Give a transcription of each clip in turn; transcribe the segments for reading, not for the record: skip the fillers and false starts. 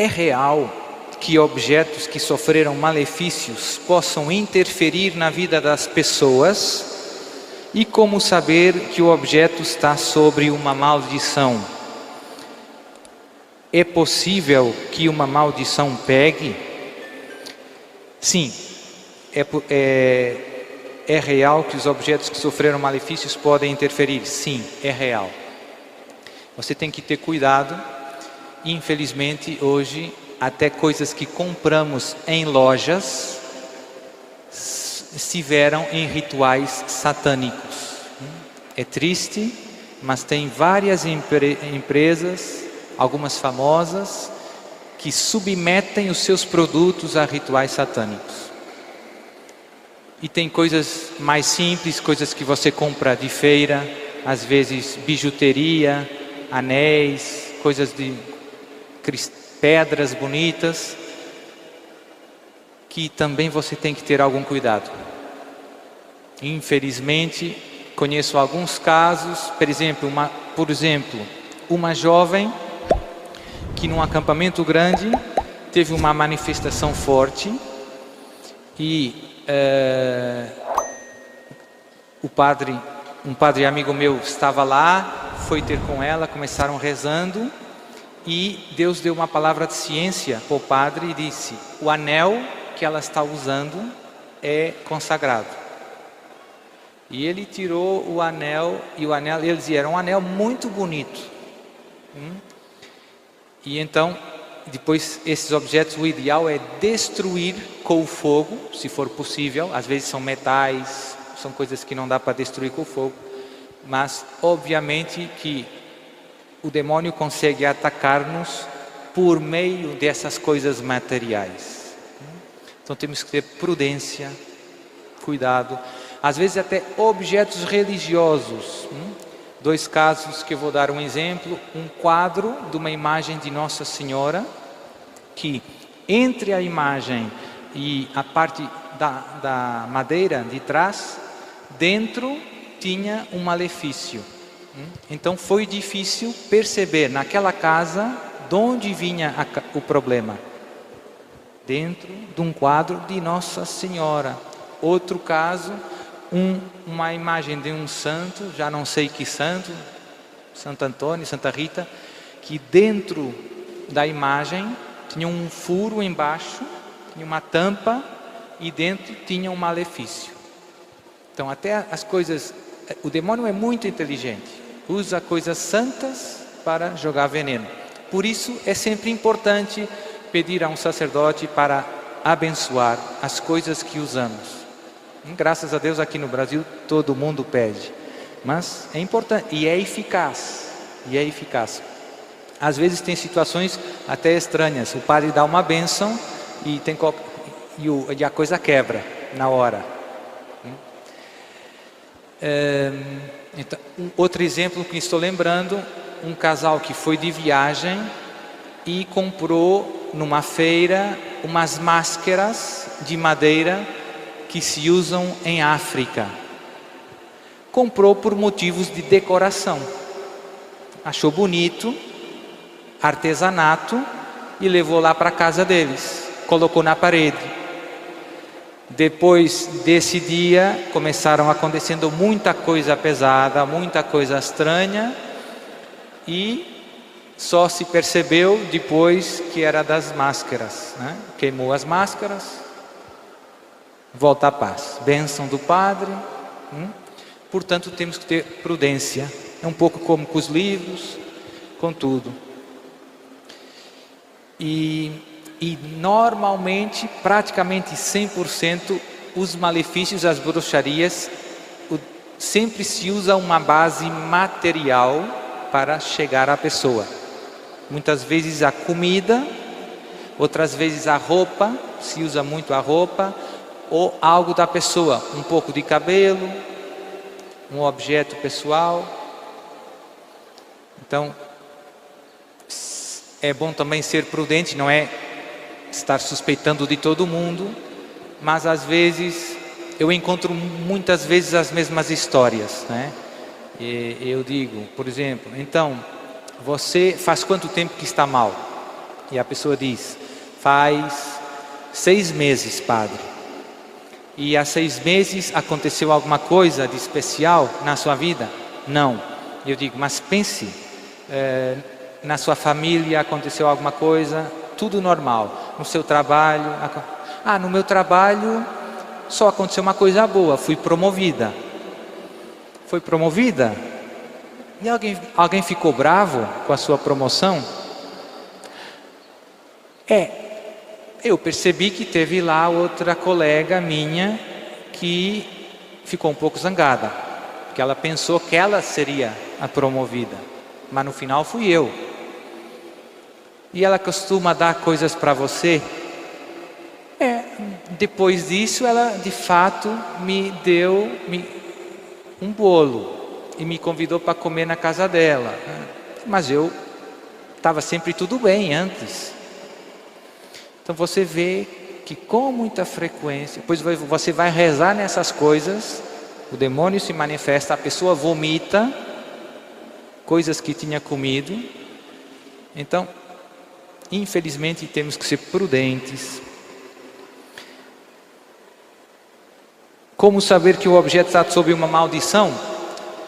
É real que objetos que sofreram malefícios possam interferir na vida das pessoas? E como saber que o objeto está sobre uma maldição? É possível que uma maldição pegue? Sim, é real que os objetos que sofreram malefícios podem interferir? Sim, é real. Você tem que ter cuidado. Infelizmente, hoje, até coisas que compramos em lojas estiveram em rituais satânicos. É triste, mas tem várias empresas, algumas famosas, que submetem os seus produtos a rituais satânicos. E tem coisas mais simples, coisas que você compra de feira, às vezes bijuteria, anéis, coisas de pedras bonitas, que também você tem que ter algum cuidado. Infelizmente, conheço alguns casos, por exemplo, uma jovem que num acampamento grande teve uma manifestação forte e um padre amigo meu estava lá, foi ter com ela, começaram rezando e Deus deu uma palavra de ciência para o padre e disse: o anel que ela está usando é consagrado. E ele tirou o anel, e o anel, ele dizia, era um anel muito bonito. E então, depois, esses objetos, o ideal é destruir com o fogo, se for possível. Às vezes são metais, são coisas que não dá para destruir com o fogo. Mas, obviamente, que o demônio consegue atacar-nos por meio dessas coisas materiais. Então temos que ter prudência, cuidado. Às vezes até objetos religiosos. Dois casos que eu vou dar um exemplo. Um quadro de uma imagem de Nossa Senhora, que entre a imagem e a parte da madeira de trás, dentro tinha um malefício. Então foi difícil perceber naquela casa de onde vinha o problema. Dentro de um quadro de Nossa Senhora. Outro caso, uma imagem de um santo, já não sei que santo, Santo Antônio, Santa Rita, que dentro da imagem tinha um furo embaixo, tinha uma tampa e dentro tinha um malefício. Então até as coisas, o demônio é muito inteligente, usa coisas santas para jogar veneno. Por isso é sempre importante pedir a um sacerdote para abençoar as coisas que usamos. Graças a Deus aqui no Brasil todo mundo pede, mas é importante e é eficaz. Às vezes tem situações até estranhas, o padre dá uma bênção e a coisa quebra na hora. Então, outro exemplo que estou lembrando, um casal que foi de viagem e comprou numa feira umas máscaras de madeira que se usam em África. Comprou por motivos de decoração. Achou bonito, artesanato, e levou lá para a casa deles. Colocou na parede. Depois desse dia, começaram acontecendo muita coisa pesada, muita coisa estranha, e só se percebeu depois que era das máscaras, né? Queimou as máscaras, volta a paz, bênção do padre. Portanto temos que ter prudência, é um pouco como com os livros, com tudo. E normalmente, praticamente 100%, os malefícios, as bruxarias, sempre se usa uma base material para chegar à pessoa. Muitas vezes a comida, outras vezes a roupa, se usa muito a roupa, ou algo da pessoa, um pouco de cabelo, um objeto pessoal. Então, é bom também ser prudente, não é estar suspeitando de todo mundo, mas às vezes eu encontro muitas vezes as mesmas histórias, né? E eu digo, por exemplo, então, você faz quanto tempo que está mal? E a pessoa diz, faz 6 meses, padre. E há 6 meses aconteceu alguma coisa de especial na sua vida? Não. Eu digo, mas pense, na sua família aconteceu alguma coisa? Tudo normal. No seu trabalho? No meu trabalho só aconteceu uma coisa boa, fui promovida. Foi promovida? E alguém ficou bravo com a sua promoção? Eu percebi que teve lá outra colega minha que ficou um pouco zangada, porque ela pensou que ela seria a promovida, mas no final fui eu. E ela costuma dar coisas para você? Depois disso ela de fato me deu um bolo e me convidou para comer na casa dela, mas eu estava sempre tudo bem antes. Então você vê que com muita frequência, depois você vai rezar nessas coisas, o demônio se manifesta, a pessoa vomita coisas que tinha comido. Então, infelizmente, temos que ser prudentes. Como saber que o objeto está sob uma maldição?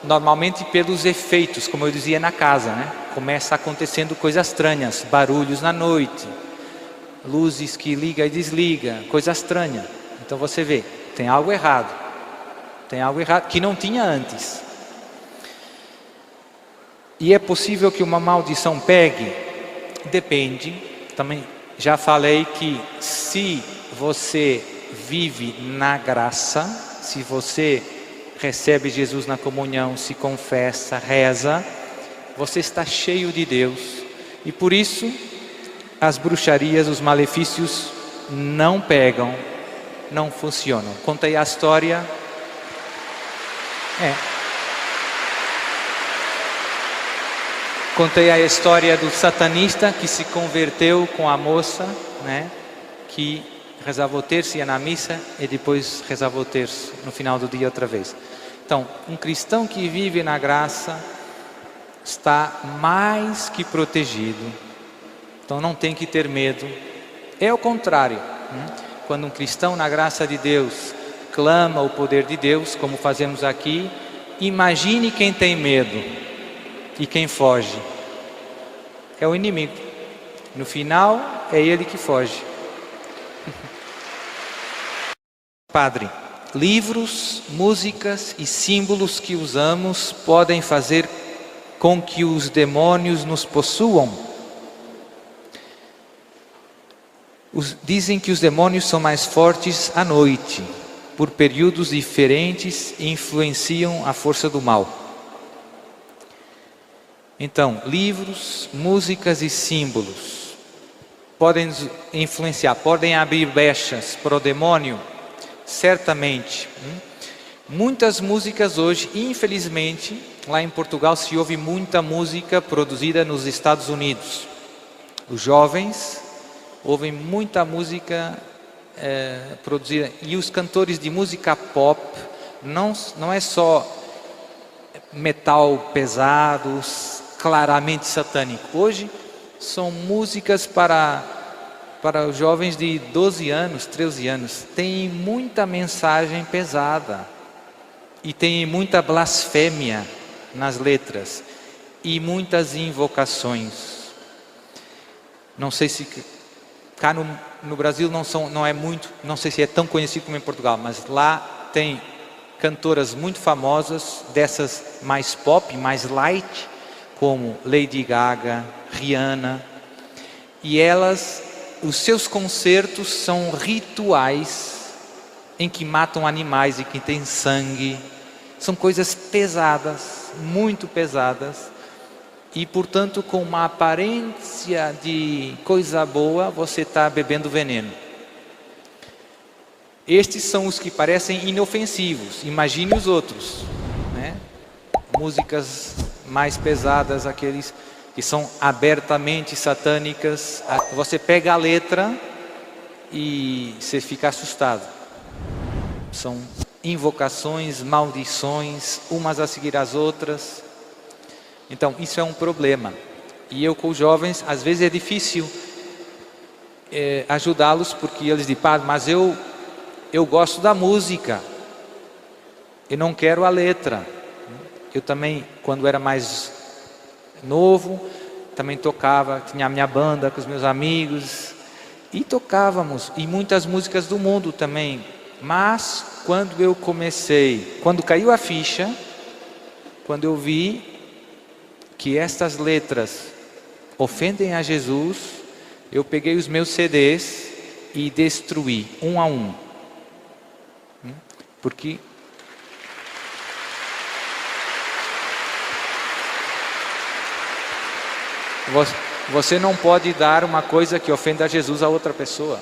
Normalmente pelos efeitos, como eu dizia na casa, né? Começa acontecendo coisas estranhas, barulhos na noite, luzes que liga e desliga, coisa estranha. Então você vê, tem algo errado que não tinha antes. E é possível que uma maldição pegue? Depende. Também já falei que se você vive na graça, se você recebe Jesus na comunhão, se confessa, reza, você está cheio de Deus. E por isso as bruxarias, os malefícios não pegam, não funcionam. Contei a história. Contei a história do satanista que se converteu com a moça, né, que rezava o terço, ia na missa e depois rezava o terço no final do dia outra vez. Então, um cristão que vive na graça está mais que protegido. Então não tem que ter medo. É o contrário. Quando um cristão na graça de Deus clama o poder de Deus, como fazemos aqui, imagine quem tem medo e quem foge. É o inimigo. No final, é ele que foge. Padre, livros, músicas e símbolos que usamos podem fazer com que os demônios nos possuam? Dizem que os demônios são mais fortes à noite, por períodos diferentes e influenciam a força do mal. Então, livros, músicas e símbolos podem influenciar, podem abrir brechas para o demônio? Certamente. Muitas músicas hoje, infelizmente, lá em Portugal se ouve muita música produzida nos Estados Unidos. Os jovens ouvem muita música produzida, e os cantores de música pop não é só metal pesado, claramente satânico. Hoje são músicas para os jovens de 12 anos, 13 anos. Tem muita mensagem pesada e tem muita blasfêmia nas letras e muitas invocações. Não sei se cá no Brasil não é muito, não sei se é tão conhecido como em Portugal, mas lá tem cantoras muito famosas, dessas mais pop, mais light, como Lady Gaga, Rihanna, e os seus concertos são rituais em que matam animais e que tem sangue. São coisas pesadas, muito pesadas, e portanto com uma aparência de coisa boa você está bebendo veneno. Estes são os que parecem inofensivos. Imagine os outros, né? Músicas mais pesadas, aqueles que são abertamente satânicas. Você pega a letra e você fica assustado. São invocações, maldições, umas a seguir as outras. Então isso é um problema. E eu com os jovens, às vezes é difícil ajudá-los, porque eles dizem: padre, mas eu gosto da música, eu não quero a letra. Eu também, quando era mais novo, também tocava, tinha a minha banda com os meus amigos, e tocávamos, e muitas músicas do mundo também. Mas quando caiu a ficha, quando eu vi que estas letras ofendem a Jesus, eu peguei os meus CDs e destruí um a um. Porque você não pode dar uma coisa que ofenda a Jesus a outra pessoa.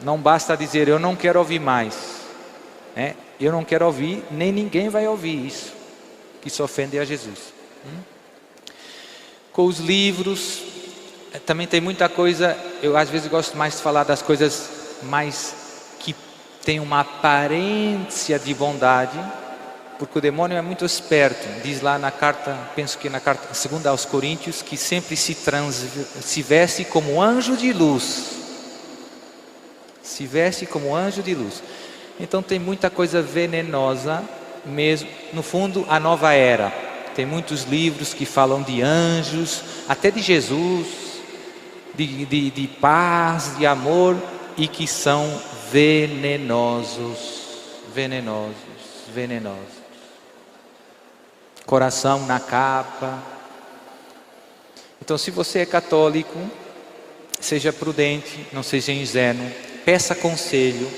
Não basta dizer: eu não quero ouvir mais. Eu não quero ouvir, nem ninguém vai ouvir isso, que isso ofende a Jesus. Com os livros, também tem muita coisa. Eu às vezes gosto mais de falar das coisas mais que tem uma aparência de bondade, porque o demônio é muito esperto. Diz lá na carta, penso que na carta 2 aos Coríntios, que sempre se veste como anjo de luz. Se veste como anjo de luz. Então tem muita coisa venenosa mesmo. No fundo, a nova era. Tem muitos livros que falam de anjos, até de Jesus, de paz, de amor, e que são venenosos. Coração na capa. Então, se você é católico, seja prudente, não seja ingênuo, peça conselho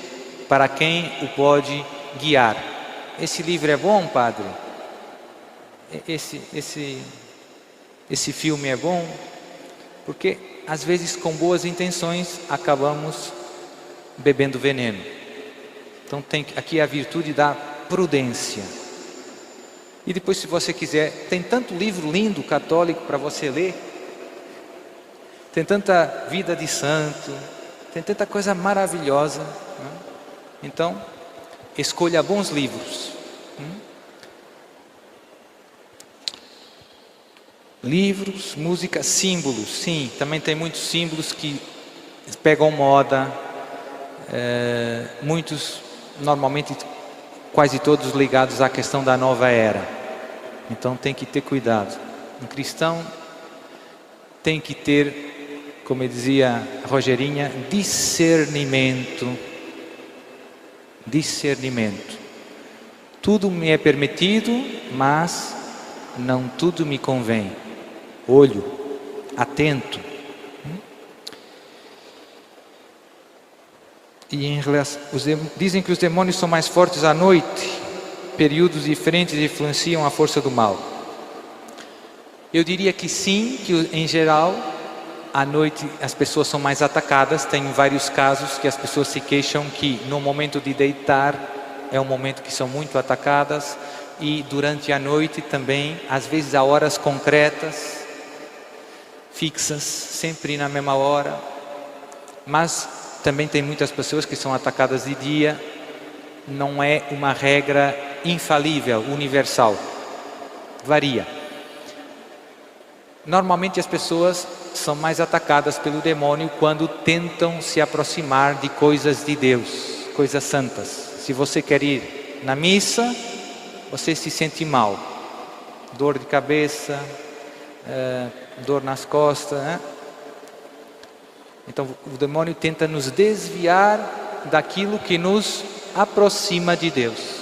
para quem o pode guiar. Esse livro é bom, padre? Esse filme é bom? Porque às vezes com boas intenções acabamos bebendo veneno. Então aqui a virtude da prudência. E depois, se você quiser, tem tanto livro lindo católico para você ler, tem tanta vida de santo, tem tanta coisa maravilhosa, né? Então escolha bons livros. Livros, música, símbolos. Sim, também tem muitos símbolos que pegam moda, muitos, normalmente quase todos ligados à questão da nova era. Então tem que ter cuidado. Um cristão tem que ter, como dizia a Rogerinha, discernimento. Tudo me é permitido, mas não tudo me convém. Olho, atento. E em relação, dizem que os demônios são mais fortes à noite. Períodos diferentes influenciam a força do mal. Eu diria que sim, que em geral, à noite as pessoas são mais atacadas. Tem vários casos que as pessoas se queixam que no momento de deitar é um momento que são muito atacadas. E durante a noite também, às vezes a horas concretas, fixas, sempre na mesma hora. Mas também tem muitas pessoas que são atacadas de dia. Não é uma regra infalível, universal. Varia. Normalmente as pessoas são mais atacadas pelo demônio quando tentam se aproximar de coisas de Deus, coisas santas. Se você quer ir na missa, você se sente mal. Dor de cabeça, dor nas costas, né? Então o demônio tenta nos desviar daquilo que nos aproxima de Deus.